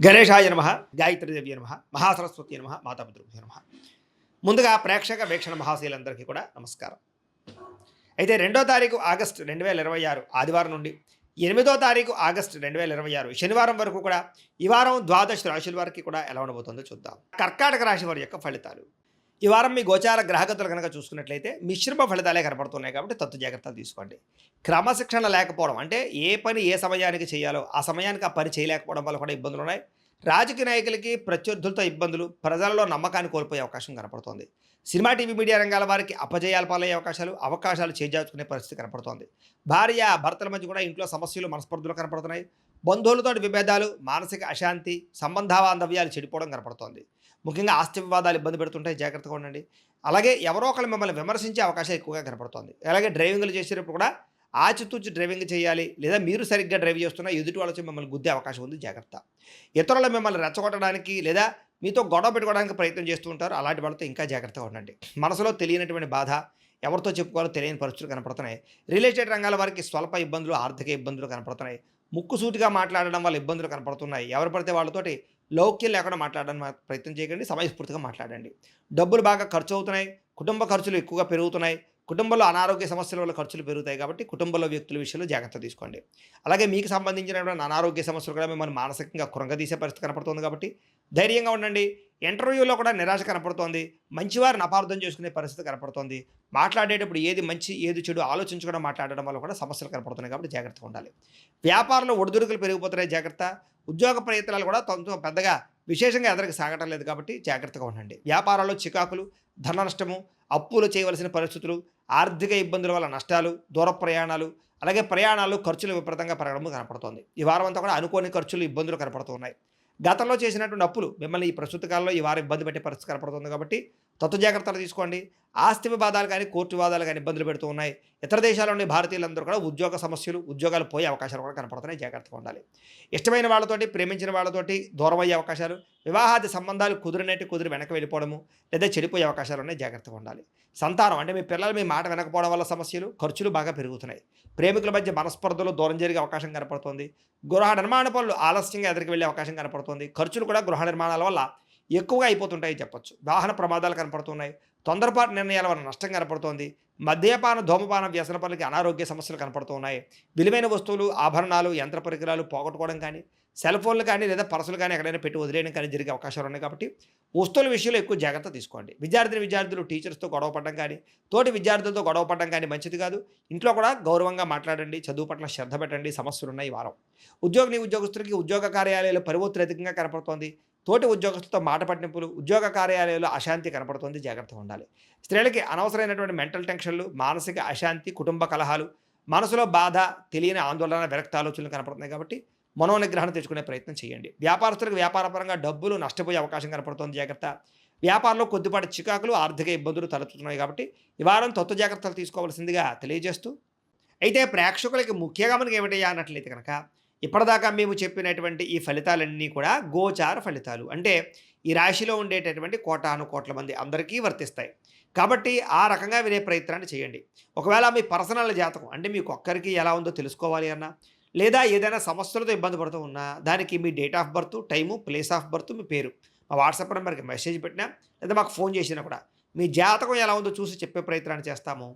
గణేశాయ నమః, గాయత్రీదేవి నమః, మహాసరస్వతి నమః, మాతాపితృభ్యో నమః. ముందుగా ప్రేక్షక వీక్షణ మహాశీలందరికీ కూడా నమస్కారం. అయితే 2వ తారీఖు ఆగస్టు 2026 ఆదివారం నుండి 8వ తారీఖు ఆగస్టు 2026 శనివారం వరకు కూడా ఈ వారం ద్వాదశ రాశుల వారికి కూడా ఎలా ఉండబోతుందో చూద్దాం. కర్కాటక రాశి వారి యొక్క ఫలితాలు. ఈ వారం మీ గోచార గ్రహగతులు కనుక చూసుకున్నట్లయితే మిశ్రమ ఫలితాలే కనపడుతున్నాయి కాబట్టి తత్తు జాగ్రత్తలు తీసుకోండి. క్రమశిక్షణ లేకపోవడం అంటే ఏ పని ఏ సమయానికి చేయాలో ఆ సమయానికి ఆ పని చేయలేకపోవడం వల్ల కూడా ఇబ్బందులు ఉన్నాయి. రాజకీయ నాయకులకి ప్రత్యర్థులతో ఇబ్బందులు, ప్రజల్లో నమ్మకాన్ని కోల్పోయే అవకాశం కనపడుతోంది. సినిమా టీవీ మీడియా రంగాల వారికి అపజయాలు పాలయ్యే అవకాశాలు చేజార్చుకునే పరిస్థితి కనపడుతోంది. భార్య భర్తల మధ్య కూడా ఇంట్లో సమస్యలు మనస్పర్ధలు కనపడుతున్నాయి. బంధువులతో విభేదాలు, మానసిక అశాంతి, సంబంధ బాంధవ్యాలు చెడిపోవడం కనపడుతోంది. ముఖ్యంగా ఆస్తి వివాదాలు ఇబ్బంది పెడుతుంటాయి, జాగ్రత్తగా ఉండండి. అలాగే ఎవరో ఒకరు మిమ్మల్ని విమర్శించే అవకాశం ఎక్కువగా కనపడుతోంది. అలాగే డ్రైవింగ్లు చేసేటప్పుడు కూడా ఆచితూచి డ్రైవింగ్ చేయాలి, లేదా మీరు సరిగ్గా డ్రైవ్ చేస్తున్నా ఎదుటి వాళ్ళు వచ్చి మిమ్మల్ని గుద్దే అవకాశం ఉంది, జాగ్రత్త. ఇతరులు మిమ్మల్ని రెచ్చగొట్టడానికి లేదా మీతో గొడవ పెట్టుకోవడానికి ప్రయత్నం చేస్తూ ఉంటారు, అలాంటి వాళ్ళతో ఇంకా జాగ్రత్తగా ఉండండి. మనసులో తెలియనటువంటి బాధ, ఎవరితో చెప్పుకోవాలో తెలియని పరిస్థితులు కనపడుతున్నాయి. రియల్ ఎస్టేట్ రంగాల వారికి స్వల్ప ఇబ్బందులు, ఆర్థిక ఇబ్బందులు కనపడుతున్నాయి. ముక్కుసూటిగా మాట్లాడడం వల్ల ఇబ్బందులు కనపడుతున్నాయి. ఎవరు పడితే వాళ్ళతోటి లౌక్యం లేకుండా మాట్లాడడానికి ప్రయత్నం చేయకండి, సమయస్ఫూర్తిగా మాట్లాడండి. డబ్బులు బాగా ఖర్చు అవుతున్నాయి, కుటుంబ ఖర్చులు ఎక్కువగా పెరుగుతున్నాయి. కుటుంబంలో అనారోగ్య సమస్యల వల్ల ఖర్చులు పెరుగుతాయి కాబట్టి కుటుంబంలో వ్యక్తుల విషయంలో జాగ్రత్త తీసుకోండి. అలాగే మీకు సంబంధించినటువంటి అనారోగ్య సమస్యలు కూడా మిమ్మల్ని మానసికంగా కృంగదీసే పరిస్థితి కనపడుతుంది కాబట్టి ధైర్యంగా ఉండండి. ఇంటర్వ్యూలో కూడా నిరాశ కనపడుతోంది. మంచివారిని అపార్థం చేసుకునే పరిస్థితి కనపడుతోంది. మాట్లాడేటప్పుడు ఏది మంచి ఏది చెడు ఆలోచించకుండా మాట్లాడడం వల్ల కూడా సమస్యలు కనపడుతున్నాయి కాబట్టి జాగ్రత్తగా ఉండాలి. వ్యాపారంలో ఒడిదుడుకులు పెరిగిపోతున్నాయి, జాగ్రత్త. ఉద్యోగ ప్రయత్నాలు కూడా పెద్దగా విశేషంగా ఎదరికి సాగటం లేదు కాబట్టి జాగ్రత్తగా ఉండండి. వ్యాపారాల్లో చికాకులు, ధన నష్టము, అప్పులు చేయవలసిన పరిస్థితులు, ఆర్థిక ఇబ్బందుల వల్ల నష్టాలు, దూర ప్రయాణాలు, అలాగే ప్రయాణాలు ఖర్చులు విపరీతంగా పెరగడం కనపడుతోంది. ఈ వారం అంతా కూడా అనుకోని ఖర్చులు, ఇబ్బందులు కనపడుతున్నాయి. గతంలో చేసినటువంటి అప్పులు మిమ్మల్ని ఈ ప్రస్తుత కాలంలో ఈ వారం ఇబ్బంది పెట్టే పరిస్థితి కనపడుతుంది కాబట్టి తత్వ జాగ్రత్తలు తీసుకోండి. ఆస్తి వివాదాలు కానీ కోర్టు వివాదాలు కానీ ఇబ్బందులు పెడుతూ ఉన్నాయి. ఇతర దేశాల్లోని భారతీయులందరూ కూడా ఉద్యోగ సమస్యలు, ఉద్యోగాలు పోయే అవకాశాలు కూడా కనపడుతున్నాయి, జాగ్రత్తగా ఉండాలి. ఇష్టమైన వాళ్ళతోటి, ప్రేమించిన వాళ్ళతోటి దూరం అయ్యే అవకాశాలు, వివాహాది సంబంధాలు కుదిరి వెనక్కి వెళ్ళిపోవడము లేదా చెడిపోయే అవకాశాలు ఉన్నాయి, జాగ్రత్తగా ఉండాలి. సంతానం అంటే మీ పిల్లలు మీ మాట వినకపోవడం వల్ల సమస్యలు, ఖర్చులు బాగా పెరుగుతున్నాయి. ప్రేమికుల మధ్య మనస్పర్ధలు దూరం జరిగే అవకాశం కనపడుతుంది. గృహ నిర్మాణ పనులు ఆలస్యంగా ఎదురికి వెళ్ళే అవకాశం కనపడుతుంది. ఖర్చులు కూడా గృహ నిర్మాణాల వల్ల ఎక్కువగా అయిపోతుంటాయి చెప్పొచ్చు. వాహన ప్రమాదాలు కనపడుతున్నాయి. తొందరపాటు నిర్ణయాల వల్ల నష్టం కనపడుతోంది. మద్యపాన, ధూమపాన, వ్యసన పనులకి అనారోగ్య సమస్యలు కనపడుతున్నాయి. విలువైన వస్తువులు, ఆభరణాలు, యంత్ర పరికరాలు పోగొట్టుకోవడం కానీ, సెల్ ఫోన్లు కానీ లేదా పర్సులు కానీ ఎక్కడైనా పెట్టి వదిలేయడం కానీ జరిగే అవకాశాలు ఉన్నాయి కాబట్టి వస్తువుల విషయంలో ఎక్కువ జాగ్రత్త తీసుకోండి. విద్యార్థులు టీచర్స్తో గొడవ పడడం కానీ, తోటి విద్యార్థులతో గొడవ పడడం కానీ మంచిది కాదు. ఇంట్లో కూడా గౌరవంగా మాట్లాడండి, చదువు పట్ల శ్రద్ధ పెట్టండి. సమస్యలు ఉన్నాయి ఈ వారం. ఉద్యోగస్తులకి ఉద్యోగ కార్యాలయాల్లో పరివొత్తిడి అధికంగా కనపడుతోంది. తోటి ఉద్యోగస్తులతో మాట పట్టింపులు, ఉద్యోగ కార్యాలయాల్లో అశాంతి కనపడుతుంది, జాగ్రత్తగా ఉండాలి. స్త్రీలకి అనవసరమైనటువంటి మెంటల్ టెన్షన్లు, మానసిక అశాంతి, కుటుంబ కలహాలు, మనసులో బాధ, తెలియని ఆందోళన, విరక్త ఆలోచనలు కనపడుతున్నాయి కాబట్టి మనోనిగ్రహణ తెచ్చుకునే ప్రయత్నం చేయండి. వ్యాపారస్తులకు వ్యాపారపరంగా డబ్బులు నష్టపోయే అవకాశం కనపడుతుంది, జాగ్రత్త. వ్యాపారంలో కొద్దిపాటి చికాకులు, ఆర్థిక ఇబ్బందులు తలెత్తుతున్నాయి కాబట్టి ఈ వారం తత్వ జాగ్రత్తలు తీసుకోవాల్సిందిగా తెలియజేస్తూ, అయితే ప్రేక్షకులకి ముఖ్యంగా మనకి ఏమిటయ్యా అన్నట్లయితే కనుక ఇప్పటిదాకా మేము చెప్పినటువంటి ఈ ఫలితాలన్నీ కూడా గోచార ఫలితాలు, అంటే ఈ రాశిలో ఉండేటటువంటి కోటాను కోట్ల మంది అందరికీ వర్తిస్తాయి కాబట్టి ఆ రకంగా వినే ప్రయత్నాన్ని చేయండి. ఒకవేళ మీ పర్సనల్ జాతకం అంటే మీకు ఒక్కరికి ఎలా ఉందో తెలుసుకోవాలి అన్నా, లేదా ఏదైనా సమస్యలతో ఇబ్బంది పడుతూ ఉన్నా దానికి మీ date of birth, time, place of birth, మీ పేరు మా వాట్సాప్ నెంబర్కి మెసేజ్ పెట్టినా లేదా మాకు ఫోన్ చేసినా కూడా మీ జాతకం ఎలా ఉందో చూసి చెప్పే ప్రయత్నాన్ని చేస్తాము.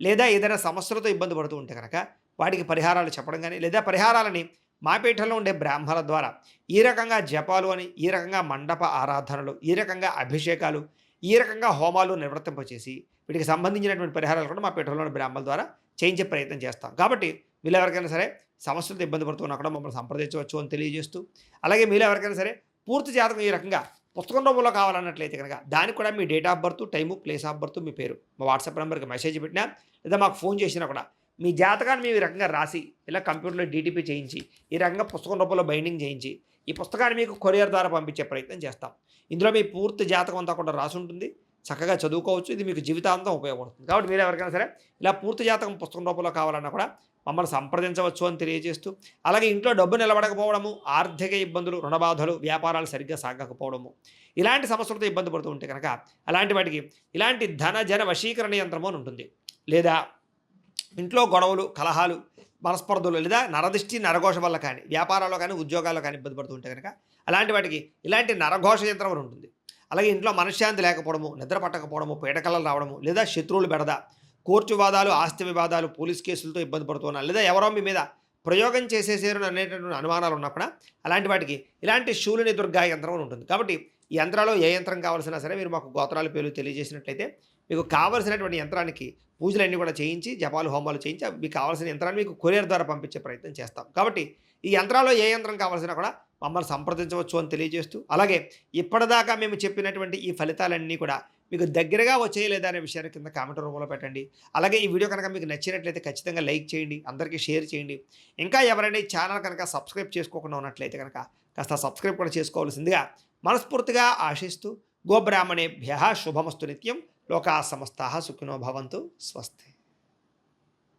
లేదా ఏదైనా సమస్యలతో ఇబ్బంది పడుతూ ఉంటే కనుక వాటికి పరిహారాలు చెప్పడం కానీ, లేదా పరిహారాలని మా పీఠంలో ఉండే బ్రాహ్మణుల ద్వారా ఈ రకంగా జపాలు అని, ఈ రకంగా మండప ఆరాధనలు, ఈ రకంగా అభిషేకాలు, ఈ రకంగా హోమాలు నిర్వర్తింపచేసి వీటికి సంబంధించినటువంటి పరిహారాలు కూడా మా పీఠంలోని బ్రాహ్మణుల ద్వారా చేయించే ప్రయత్నం చేస్తాం. కాబట్టి మీరు ఎవరికైనా సరే సమస్యలతో ఇబ్బంది పడుతున్నా కూడా మమ్మల్ని సంప్రదించవచ్చు అని తెలియజేస్తూ, అలాగే మీరు ఎవరికైనా సరే పూర్తి జాతకం ఈ రకంగా పుస్తకం రూపంలో కావాలన్నట్లయితే కనుక దానికి కూడా మీ date of birth, time, place of birth, మీ పేరు మా వాట్సాప్ నెంబర్కి మెసేజ్ పెట్టినా లేదా మాకు ఫోన్ చేసినా కూడా మీ జాతకాన్ని మేము ఈ రకంగా రాసి ఇలా కంప్యూటర్లో డీటీపీ చేయించి ఈ రకంగా పుస్తకం రూపంలో బైండింగ్ చేయించి ఈ పుస్తకాన్ని మీకు కొరియర్ ద్వారా పంపించే ప్రయత్నం చేస్తాం. ఇందులో మీ పూర్తి జాతకం అంతా కూడా రాసి ఉంటుంది, చక్కగా చదువుకోవచ్చు. ఇది మీకు జీవితాంతం ఉపయోగపడుతుంది. కాబట్టి మీరు ఎవరికైనా సరే ఇలా పూర్తి జాతకం పుస్తకం రూపంలో కావాలన్నా కూడా మమ్మల్ని సంప్రదించవచ్చు అని తెలియజేస్తూ, అలాగే ఇంట్లో డబ్బు నిలబడకపోవడము, ఆర్థిక ఇబ్బందులు, రుణబాధలు, వ్యాపారాలు సరిగ్గా సాగకపోవడము, ఇలాంటి సమస్యలతో ఇబ్బంది పడుతూ ఉంటే కనుక అలాంటి వాటికి ఇలాంటి ధన జన వశీకరణ యంత్రము అని ఉంటుంది. లేదా ఇంట్లో గొడవలు, కలహాలు, మనస్పర్ధలు లేదా నరదిష్టి నరఘోష వల్ల కానీ వ్యాపారాల్లో కానీ ఉద్యోగాల్లో కానీ ఇబ్బంది పడుతూ ఉంటే కనుక అలాంటి వాటికి ఇలాంటి నరఘోష యంత్రం అని ఉంటుంది. అలాగే ఇంట్లో మనశ్శాంతి లేకపోవడము, నిద్ర పట్టకపోవడము, పీడకలలు రావడము, లేదా శత్రువులు బెడద, కోర్టు వివాదాలు, ఆస్తి వివాదాలు, పోలీస్ కేసులతో ఇబ్బంది పడుతున్నారు, లేదా ఎవరో మీ మీద ప్రయోగం చేసేసారు అనేటటువంటి అనుమానాలు ఉన్నా కూడా అలాంటి వాటికి ఇలాంటి శూలిని దుర్గా యంత్రం అని ఉంటుంది. కాబట్టి ఈ యంత్రాల్లో ఏ యంత్రం కావాల్సినా సరే మీరు మాకు గోత్రాల పేర్లు తెలియజేసినట్లయితే మీకు కావాల్సినటువంటి యంత్రానికి పూజలన్నీ కూడా చేయించి, జపాలు, హోమాలు చేయించి మీకు కావాల్సిన యంత్రాన్ని మీకు కొరియర్ ద్వారా పంపించే ప్రయత్నం చేస్తాం. కాబట్టి ఈ యంత్రాల్లో ఏ యంత్రం కావాల్సినా కూడా మమ్మల్ని సంప్రదించవచ్చు అని తెలియజేస్తూ, అలాగే ఇప్పటిదాకా మేము చెప్పినటువంటి ఈ ఫలితాలన్నీ కూడా మీకు దగ్గరగా వచ్చాయి లేదా అనే విషయాన్ని కింద కామెంట్ రూపంలో పెట్టండి. అలాగే ఈ వీడియో కనుక మీకు నచ్చినట్లయితే ఖచ్చితంగా లైక్ చేయండి, అందరికీ షేర్ చేయండి. ఇంకా ఎవరైనా ఈ ఛానల్ కనుక సబ్స్క్రైబ్ చేసుకోకుండా ఉన్నట్లయితే కనుక కాస్త సబ్స్క్రైబ్ కూడా చేసుకోవాల్సిందిగా మనస్ఫూర్తిగా ఆశిస్తూ, గోబ్రాహ్మణేభ్యః శుభమస్తు నిత్యం, లోకా సమస్తాః సుఖినో భవంతు, స్వస్తి.